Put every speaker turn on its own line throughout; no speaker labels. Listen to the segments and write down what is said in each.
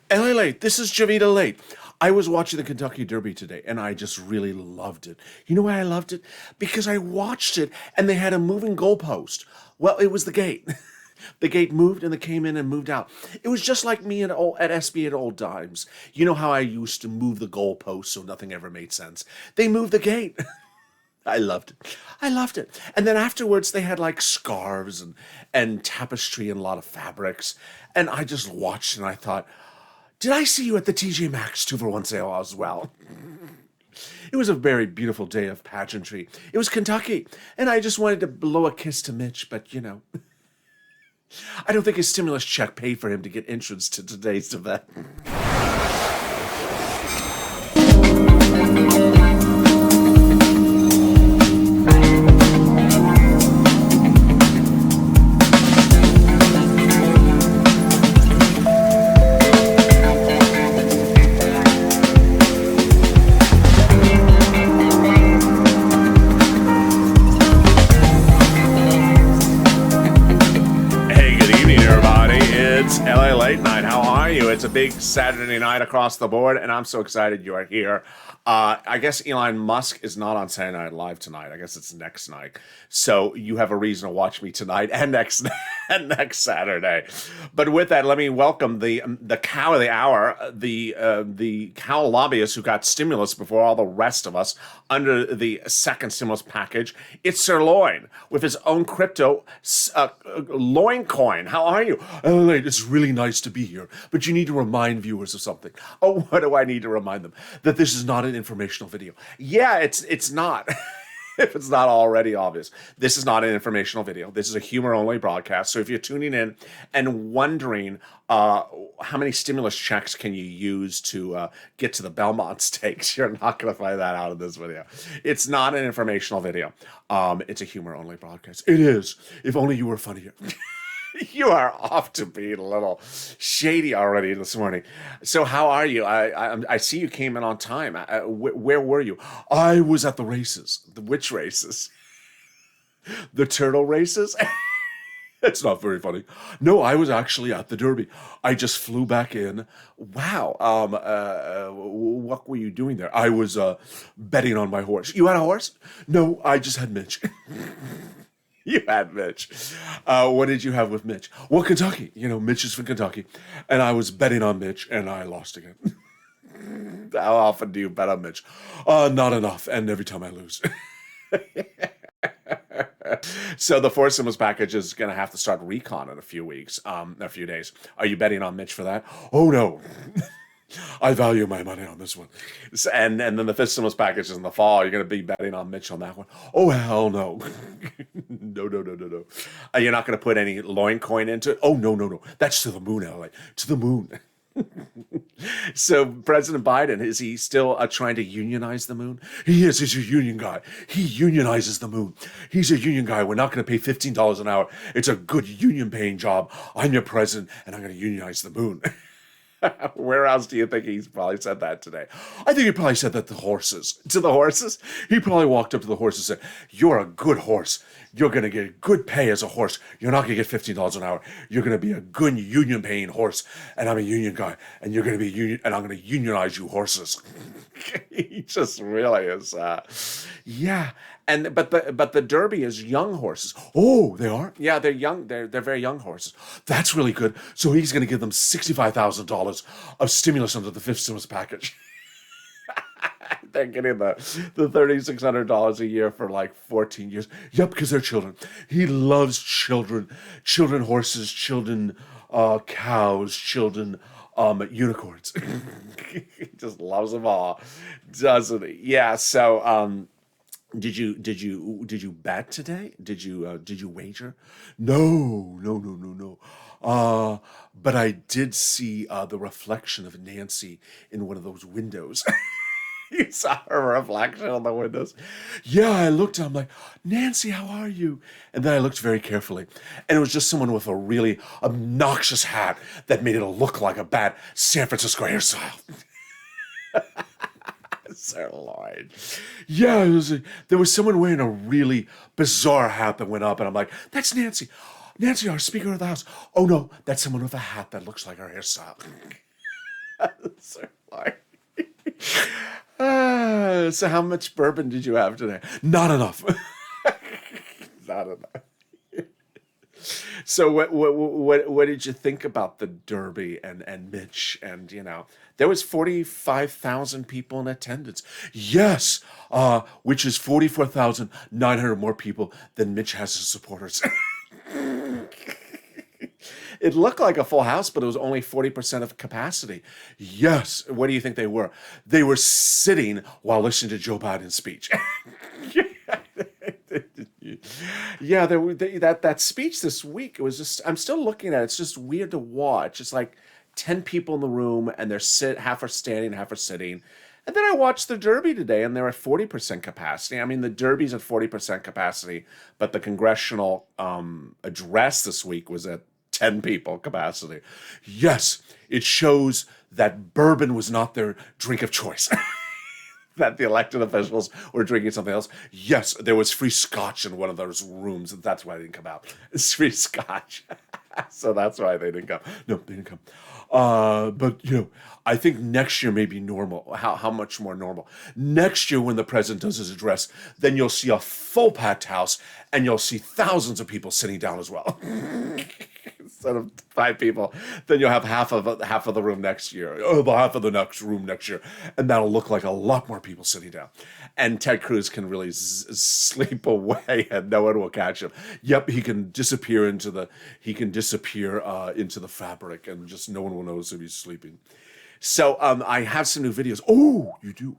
LALATE, this is JOVITALATE. I was watching the Kentucky Derby today and I just really loved it. You know why I loved it? Because I watched it and they had a moving goalpost. Well, it was the gate. The gate moved and they came in and moved out. It was just like me at SB at old times. You know how I used to move the goalpost so nothing ever made sense? They moved the gate. I loved it. I loved it. And then afterwards, they had like scarves and tapestry and a lot of fabrics. And I just watched and I thought, did I see you at the TJ Maxx 2-for-1 sale as well? It was a very beautiful day of pageantry. It was Kentucky. And I just wanted to blow a kiss to Mitch, but you know, I don't think his stimulus check paid for him to get entrance to today's event. It's LA Late Night. How are you? It's a big Saturday night across the board, and I'm so excited you are here. I guess Elon Musk is not on Saturday Night Live tonight. I guess it's next night. So you have a reason to watch me tonight and next Saturday. But with that, let me welcome the cow of the hour, the cow lobbyist who got stimulus before all the rest of us under the second stimulus package. It's SIRLOIN with his own crypto loin coin. How are you? Oh, it's really nice to be here, but you need to remind viewers of something. Oh, what do I need to remind them? That this is not an informational video. Yeah, it's not. If it's not already obvious, this is not an informational video. This is a humor-only broadcast. So if you're tuning in and wondering how many stimulus checks can you use to get to the Belmont Stakes, you're not going to find that out in this video. It's not an informational video. It's a humor-only broadcast. It is. If only you were funnier. You are off to being a little shady already this morning. So how are you? I see you came in on time. Where were you? I was at the races. Which races? The turtle races? It's not very funny. No, I was actually at the Derby. I just flew back in. Wow. What were you doing there? I was betting on my horse. You had a horse? No, I just had Mitch. You had Mitch. What did you have with Mitch? Well, Kentucky. You know, Mitch is from Kentucky. And I was betting on Mitch, and I lost again. How often do you bet on Mitch? Not enough, and every time I lose. So the four stimulus package is going to have to start recon in a few days. Are you betting on Mitch for that? Oh, no. I value my money on this one. And then the fifth stimulus package is in the fall. You're going to be betting on Mitch on that one. Oh, hell no. No. You're not going to put any loin coin into it? Oh, no. That's to the moon, LA. To the moon. So President Biden, is he still trying to unionize the moon? He is. He's a union guy. He unionizes the moon. He's a union guy. We're not going to pay $15 an hour. It's a good union paying job. I'm your president and I'm going to unionize the moon. Where else do you think he's probably said that today? I think he probably said that to horses. To the horses? He probably walked up to the horse and said, "You're a good horse. You're going to get good pay as a horse. You're not going to get $15 an hour. You're going to be a good union-paying horse, and I'm a union guy, and you're going to be union, and I'm going to unionize you horses." He just really is. Yeah. But the Derby is young horses. Oh, they are? Yeah, they're young. They're very young horses. That's really good. So he's going to give them $65,000 of stimulus under the fifth stimulus package. They're getting the $3,600 a year for like 14 years. Yep, because they're children. He loves children, horses, cows, unicorns. He just loves them all, doesn't he? Yeah. So, did you bet today? Did you wager? No. But I did see the reflection of Nancy in one of those windows. You saw her reflection on the windows? Yeah, I looked and I'm like, "Nancy, how are you?" And then I looked very carefully, and it was just someone with a really obnoxious hat that made it look like a bad San Francisco hairstyle. SIRLOIN. Yeah, there was someone wearing a really bizarre hat that went up, and I'm like, "That's Nancy. Nancy, our Speaker of the House." Oh no, that's someone with a hat that looks like her hairstyle. Sirloin. So how much bourbon did you have today? Not enough. Not enough. So what did you think about the Derby and Mitch? And there was 45,000 people in attendance. Yes, which is 44,900 more people than Mitch has as supporters. It looked like a full house, but it was only 40% of capacity. Yes. What do you think they were? They were sitting while listening to Joe Biden's speech. Yeah, that speech this week, it was just, I'm still looking at it. It's just weird to watch. It's like 10 people in the room and half are standing, half are sitting. And then I watched the Derby today and they're at 40% capacity. I mean, the Derby's at 40% capacity, but the congressional address this week was at 10 people capacity. Yes, it shows that bourbon was not their drink of choice. That the elected officials were drinking something else. Yes, there was free scotch in one of those rooms, and that's why they didn't come out. It's free scotch. So that's why they didn't come. No, they didn't come. But, I think next year may be normal. How much more normal? Next year when the president does his address, then you'll see a full packed house, and you'll see thousands of people sitting down as well. Instead of 5 people, then you'll have half of the room next year, the half of the next room next year, and that'll look like a lot more people sitting down. And Ted Cruz can really sleep away, and no one will catch him. Yep, he can disappear into the fabric, and just no one will notice if he's sleeping. So I have some new videos. Oh, you do.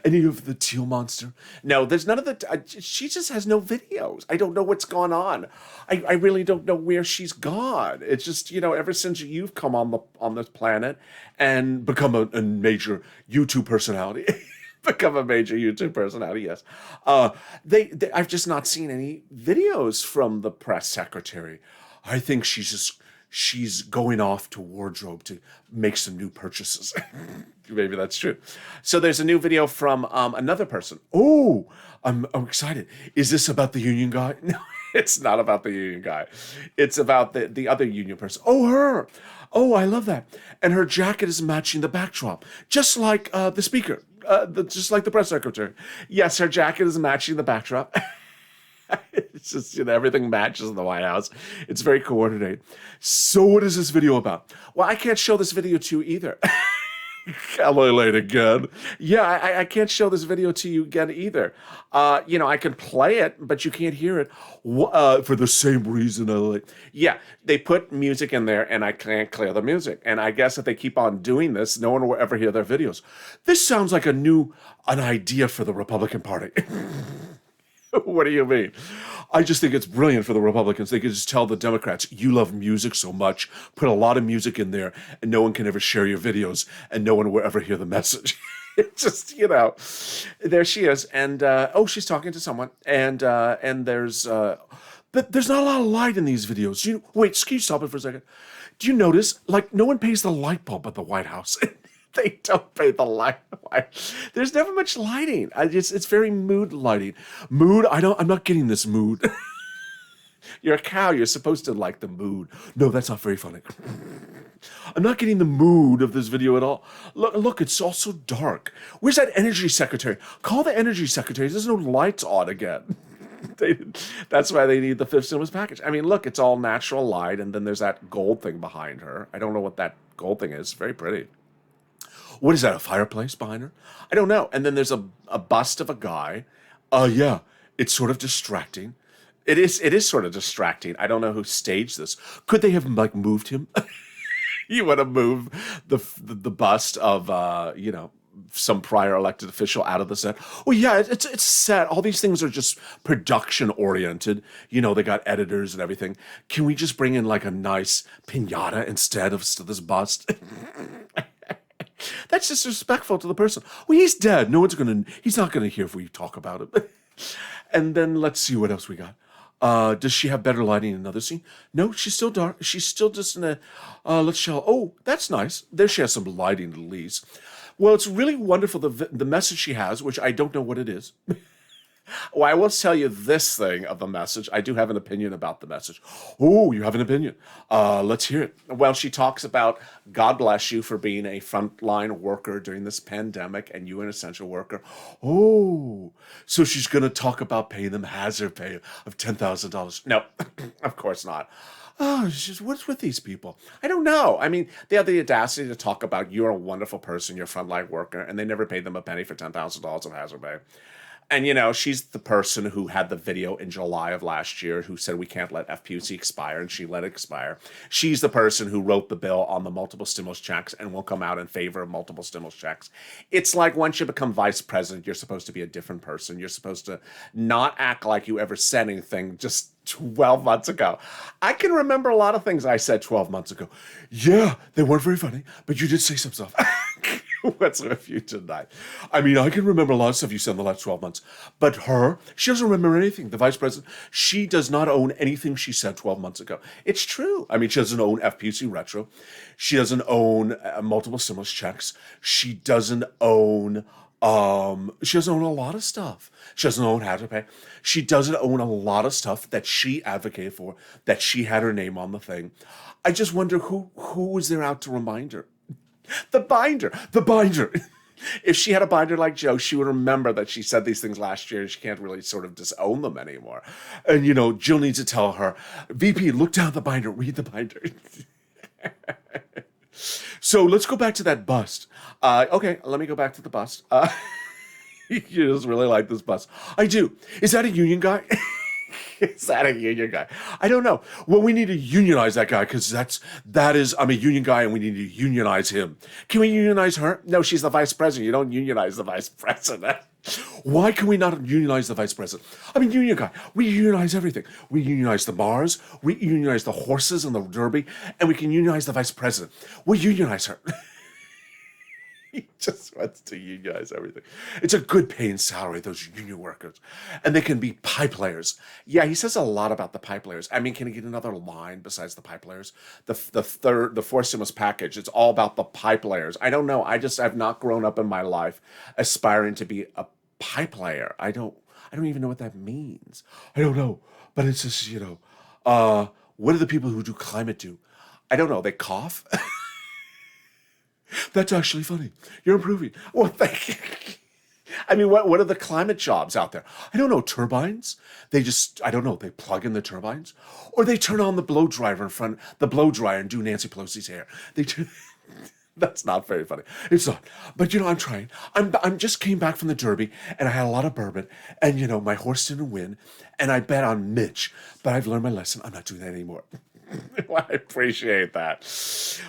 Any of the teal monster? No, there's none of the. She just has no videos. I don't know what's gone on. I really don't know where she's gone. It's just ever since you've come on this planet and become a major YouTube personality, Yes, I've just not seen any videos from the press secretary. I think she's going off to wardrobe to make some new purchases. Maybe that's true. So there's a new video from another person. Oh, I'm excited. Is this about the union guy? No, it's not about the union guy. It's about the other union person. Oh, her. Oh, I love that. And her jacket is matching the backdrop, just like the speaker, just like the press secretary. Yes, her jacket is matching the backdrop. It's just, everything matches in the White House. It's very coordinated. So what is this video about? Well, I can't show this video to you either. LALATE again. Yeah, I can't show this video to you again either. I can play it, but you can't hear it for the same reason. Yeah, they put music in there, and I can't clear the music. And I guess if they keep on doing this, no one will ever hear their videos. This sounds like an idea for the Republican Party. What do you mean? I just think it's brilliant for the Republicans. They could just tell the Democrats, you love music so much, put a lot of music in there, and no one can ever share your videos, and no one will ever hear the message. It's just, there she is, and she's talking to someone, and there's but there's not a lot of light in these videos. Wait, can you stop it for a second? Do you notice, no one pays the light bulb at the White House? They don't pay the light. There's never much lighting. It's very mood lighting. Mood. I'm not getting this mood. You're a cow. You're supposed to like the mood. No, that's not very funny. I'm not getting the mood of this video at all. Look, it's all so dark. Where's that energy secretary? Call the energy secretary. There's no lights on again. That's why they need the fifth stimulus package. I mean, look, it's all natural light, and then there's that gold thing behind her. I don't know what that gold thing is. Very pretty. What is that, a fireplace behind her? I don't know. And then there's a bust of a guy. Yeah, it's sort of distracting. It is sort of distracting. I don't know who staged this. Could they have moved him? You want to move the bust of some prior elected official out of the set? Well, yeah, it's set. All these things are just production oriented. They got editors and everything. Can we just bring in a nice piñata instead of this bust? That's disrespectful to the person. Well, he's dead. He's not gonna hear if we talk about it. And then let's see what else we got. Does she have better lighting in another scene? No, she's still dark. She's still just in a, let's show. Oh, that's nice. There she has some lighting at least. Well, it's really wonderful, the message she has, which I don't know what it is. Well, I will tell you this thing of the message. I do have an opinion about the message. Oh, you have an opinion. Let's hear it. Well, she talks about God bless you for being a frontline worker during this pandemic and you an essential worker. Oh, so she's going to talk about paying them hazard pay of $10,000. No, of course not. Oh, it's just, what's with these people? I don't know. I mean, they have the audacity to talk about you're a wonderful person, you're a frontline worker, and they never paid them a penny for $10,000 of hazard pay. And she's the person who had the video in July of last year who said we can't let FPUC expire, and she let it expire. She's the person who wrote the bill on the multiple stimulus checks and will come out in favor of multiple stimulus checks. It's like once you become vice president, you're supposed to be a different person. You're supposed to not act like you ever said anything just 12 months ago. I can remember a lot of things I said 12 months ago. Yeah, they weren't very funny, but you did say some stuff. What's with you tonight? I mean, I can remember a lot of stuff you said in the last 12 months, but she doesn't remember anything. The vice president, she does not own anything she said 12 months ago. It's true. I mean, she doesn't own FPUC retro. She doesn't own multiple stimulus checks. She doesn't own a lot of stuff. She doesn't own how to pay. She doesn't own a lot of stuff that she advocated for, that she had her name on the thing. I just wonder who was there out to remind her. The binder. If she had a binder like Joe, she would remember that she said these things last year and she can't really sort of disown them anymore. And, Jill needs to tell her, VP, look down the binder, read the binder. So let's go back to that bust. Okay, let me go back to the bust. You just really like this bust. I do. Is that a union guy? Is that a union guy? I don't know. Well, we need to unionize that guy because I'm a union guy and we need to unionize him. Can we unionize her? No, she's the vice president. You don't unionize the vice president. Why can we not unionize the vice president? I'm a union guy. We unionize everything. We unionize the bars. We unionize the horses and the derby. And we can unionize the vice president. We'll unionize her. He just wants to unionize everything. It's a good paying salary, those union workers. And they can be pipe players. Yeah, he says a lot about the pipe players. I mean, can he get another line besides the pipe players? The fourth stimulus package, it's all about the pipe players. I don't know. I've not grown up in my life aspiring to be a pipe player. I don't even know what that means. I don't know. But it's just, what do the people who do climate do? I don't know. They cough. That's actually funny. You're improving. Well, thank you. I mean, what are the climate jobs out there? I don't know. Turbines? They plug in the turbines? Or they turn on the blow dryer and do Nancy Pelosi's hair. That's not very funny. It's not. But, I'm trying. I'm just came back from the Derby, and I had a lot of bourbon, and, my horse didn't win, and I bet on Mitch. But I've learned my lesson. I'm not doing that anymore. Well, I appreciate that.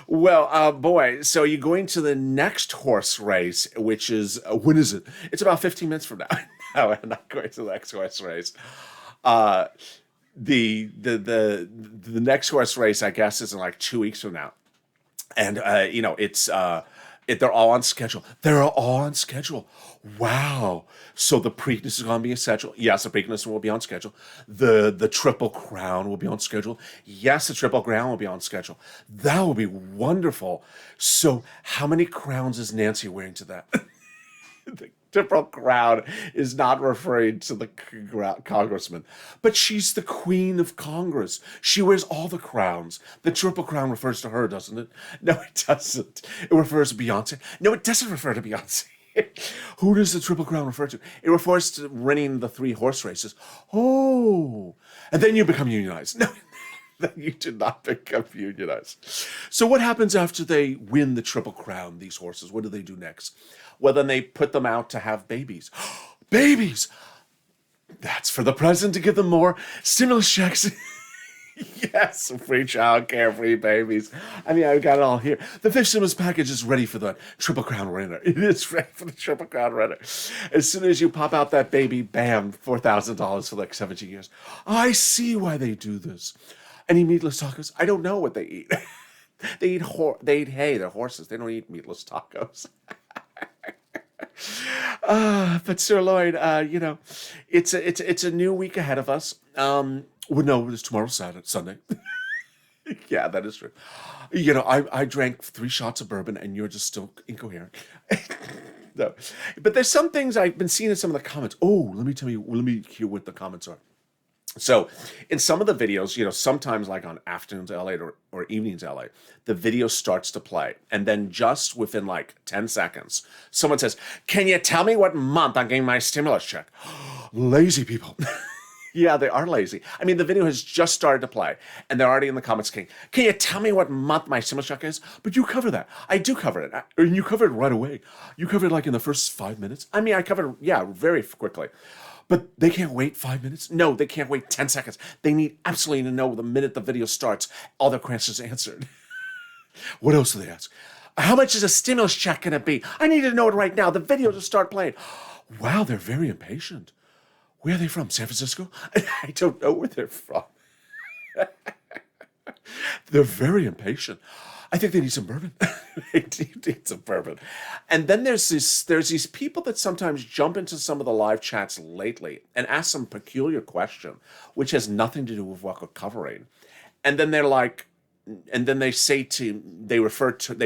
Well, boy, so you're going to the next horse race, which is, when is it? It's about 15 minutes from now. No, I'm not going to the next horse race. The next horse race, I guess, is in like 2 weeks from now. And, they're all on schedule. They're all on schedule. Wow. So the Preakness is going to be essential. Yes, the Preakness will be on schedule. The Triple Crown will be on schedule. Yes, the Triple Crown will be on schedule. That will be wonderful. So how many crowns is Nancy wearing to that? The Triple Crown is not referring to the congressman, but she's the queen of Congress. She wears all the crowns. The Triple Crown refers to her, doesn't it? No, it doesn't. It refers to Beyonce. No, it doesn't refer to Beyonce. Who does the Triple Crown refer to? It refers to winning the 3 horse races. Oh, and then you become unionized. No, then you do not become unionized. So what happens after they win the Triple Crown, these horses? What do they do next? Well, then they put them out to have babies. Babies! That's for the president to give them more stimulus checks. Yes, free childcare, free babies. I mean, I've got it all here. The 5th stimulus package is ready for the Triple Crown winner. It is ready for the Triple Crown winner. As soon as you pop out that baby, bam, $4,000 for like 17 years. I see why they do this. Any meatless tacos? I don't know what they eat. They eat hay. They're horses. They don't eat meatless tacos. But Sirloin, it's a new week ahead of us. Well, no, it's tomorrow, Sunday. Yeah, that is true. I drank 3 shots of bourbon, and you're just still incoherent. No. But there's some things I've been seeing in some of the comments. Oh, let me tell you, let me hear what the comments are. So in some of the videos, sometimes like on Afternoons LA or Evenings LA, the video starts to play. And then just within like 10 seconds, someone says, can you tell me what month I'm getting my stimulus check? Lazy people. Yeah, they are lazy. I mean, the video has just started to play, and they're already in the comments saying, can you tell me what month my stimulus check is? But you cover that. I do cover it. And you cover it right away. You cover it like in the first 5 minutes. I mean, I covered it, yeah, very quickly. But they can't wait 5 minutes? No, they can't wait 10 seconds. They need absolutely to know the minute the video starts, all their questions answered. What else do they ask? How much is a stimulus check going to be? I need to know it right now. The video just start playing. Wow, they're very impatient. Where are they from? San Francisco? I don't know where they're from. They're very impatient. I think they need some bourbon. They need some bourbon. And then there's these people that sometimes jump into some of the live chats lately and ask some peculiar question, which has nothing to do with what we're covering. And then they're like, and then they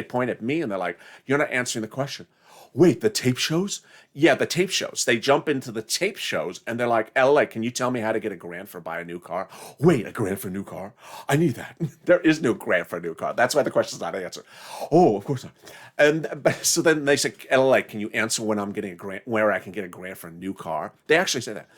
point at me and they're like, you're not answering the question. Wait, the tape shows? Yeah, the tape shows. They jump into the tape shows and they're like, LA, can you tell me how to get a grant for buy a new car? Wait, a grant for a new car? I need that. There is no grant for a new car. That's why the question's not answered. Oh, of course not. And so then they say, LA, can you answer when I'm getting a grant, where I can get a grant for a new car? They actually say that.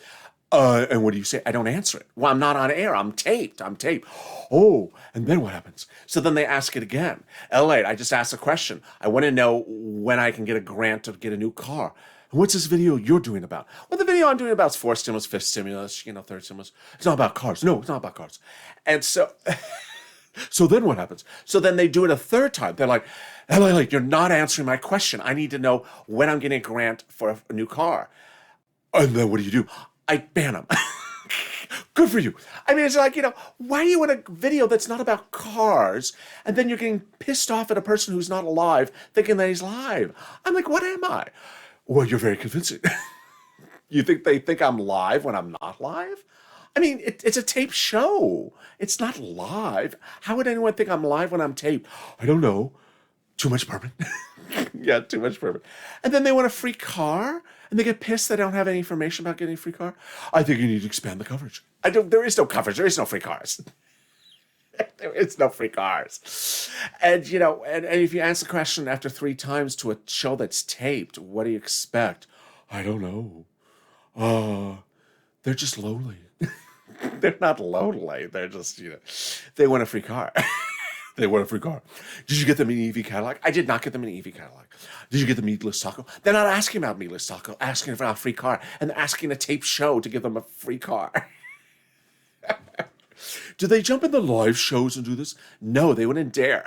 And what do you say? I don't answer it. Well, I'm not on air. I'm taped. Oh, and then what happens? So then they ask it again. LA, I just asked a question. I want to know when I can get a grant to get a new car. And what's this video you're doing about? Well, the video I'm doing about is fourth stimulus, fifth stimulus, third stimulus. It's not about cars. No, it's not about cars. And so, so then what happens? So then they do it a third time. They're like, LA, you're not answering my question. I need to know when I'm getting a grant for a new car. And then what do? I ban them. Good for you. I mean, it's like, why are you in a video that's not about cars and then you're getting pissed off at a person who's not alive thinking that he's live? I'm like, what am I? Well, you're very convincing. You think they think I'm live when I'm not live? I mean, it's a taped show. It's not live. How would anyone think I'm live when I'm taped? I don't know. Too much bourbon. Yeah, too much bourbon. And then they want a free car, and they get pissed they don't have any information about getting a free car. I think you need to expand the coverage. There is no coverage. There is no free cars. There is no free cars. And, and if you answer the question after 3 times to a show that's taped, what do you expect? I don't know. They're just lonely. They're not lonely. They're just, they want a free car. They want a free car. Did you get them an EV Cadillac? I did not get them an EV Cadillac. Did you get the meatless taco? They're not asking about meatless taco, asking for a free car, and asking a tape show to give them a free car. Do they jump in the live shows and do this? No, they wouldn't dare.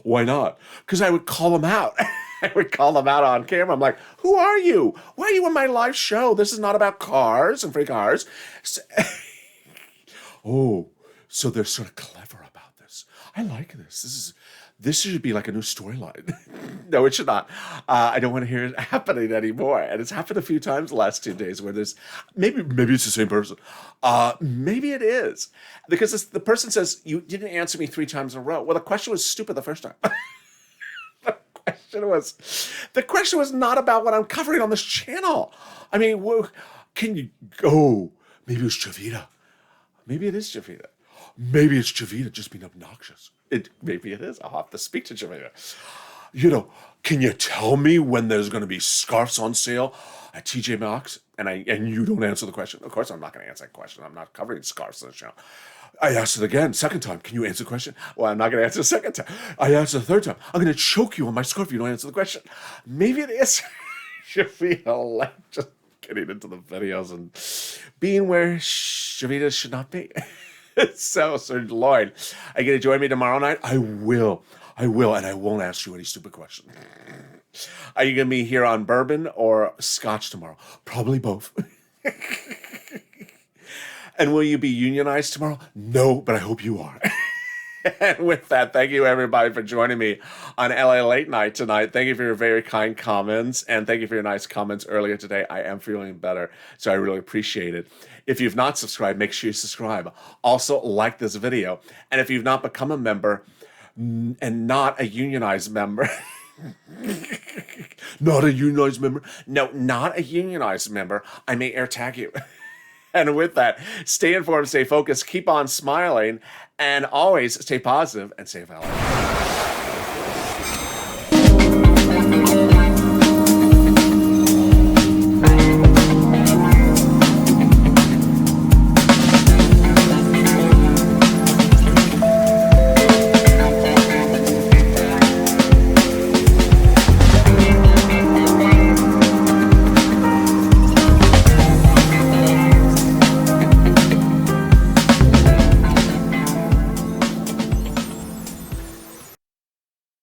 Why not? Because I would call them out. I would call them out on camera. I'm like, who are you? Why are you in my live show? This is not about cars and free cars. Oh, so they're sort of clever about this. I like this. This should be like a new storyline. No, it should not. I don't want to hear it happening anymore. And it's happened a few times the last 2 days where there's maybe it's the same person. Maybe it is. Because the person says, you didn't answer me 3 times in a row. Well, the question was stupid the first time. The question was not about what I'm covering on this channel. I mean, can you go? Maybe it was Jovita. Maybe it is Jovita. Maybe it's Jovita just being obnoxious. Maybe it is. I'll have to speak to Jovita. Can you tell me when there's going to be scarves on sale at TJ Maxx? And you don't answer the question. Of course, I'm not going to answer that question. I'm not covering scarves on the channel. I asked it again, second time. Can you answer the question? Well, I'm not going to answer the second time. I asked the third time. I'm going to choke you on my scarf if you don't answer the question. Maybe it is Jovita, just getting into the videos and being where Jovita should not be. So, Lloyd, are you going to join me tomorrow night? I will, and I won't ask you any stupid questions. Are you going to be here on bourbon or scotch tomorrow? Probably both. And will you be unionized tomorrow? No, but I hope you are. And with that, thank you everybody for joining me on LA Late Night tonight. Thank you for your very kind comments, and thank you for your nice comments earlier today. I am feeling better, so I really appreciate it. If you've not subscribed, make sure you subscribe. Also, like this video. And if you've not become a member and not a unionized member, Not a unionized member. No, not a unionized member. I may air tag you. And with that, stay informed, stay focused, keep on smiling, and always stay positive and stay valid.